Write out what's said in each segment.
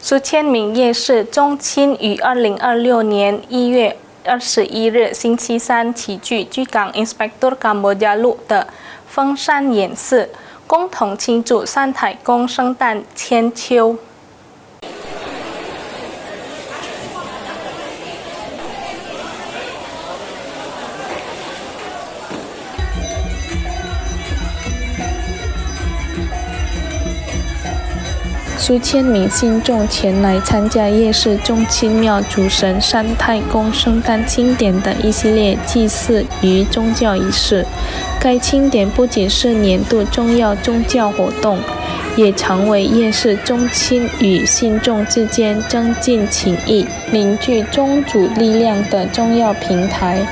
苏千明夜市中青于2026年1月21日星期三齐聚居港 Inspektur Kamboja Lu 的风扇演示，共同庆祝三台公圣诞千秋。数千名信众前来参加夜市中青庙主神三太公圣诞庆典的一系列祭祀与宗教仪式。该庆典不仅是年度重要宗教活动，也成为夜市中青与信众之间增进情谊、凝聚宗主力量的重要平台。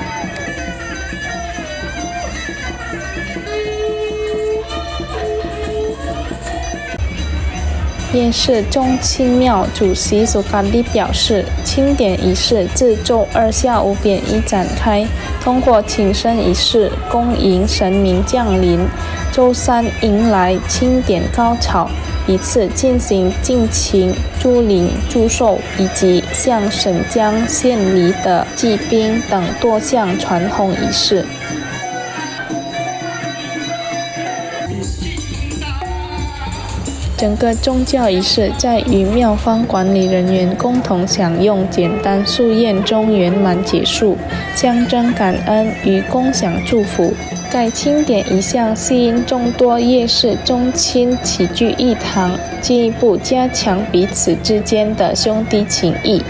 夜市中青庙主席苏甘地表示，庆典仪式自周二下午便已展开，通过请神仪式恭迎神明降临，周三迎来庆典高潮，以次进行敬请、祝灵、祝寿以及向神将献礼的祭宾等多项传统仪式。整个宗教仪式在与庙方管理人员共同享用简单素宴中圆满结束，象征感恩与共享祝福。该庆典一向吸引众多夜市中青齐聚一堂，进一步加强彼此之间的兄弟情谊。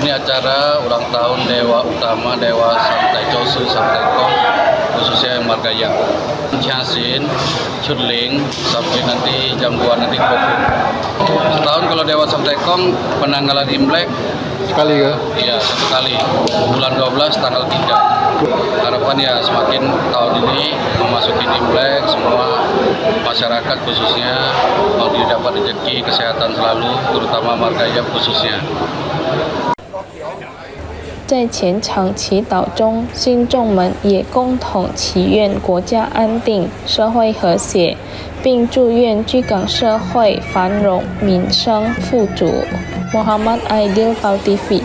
Ini acara ulang tahun Dewa Utama Dewa Samtai Chosu Samtai Kong, khususnya yang Margaya. Ciasin, Chudling, sampai nanti jam 2 nanti kopi. Setahun kalau Dewa Samtai Kong penanggalan Imlek sekali ya? Iya, satu kali. Bulan 12 tanggal 3. Harapan ya semakin tahun ini memasuki Imlek, semua masyarakat khususnya mau didapat rezeki, kesehatan selalu, terutama Margaya khususnya。在虔诚祈祷中，信众们也共同祈愿国家安定、社会和谐，并祝愿居港社会繁荣、民生富足。Muhammad Aidil, PAL TV。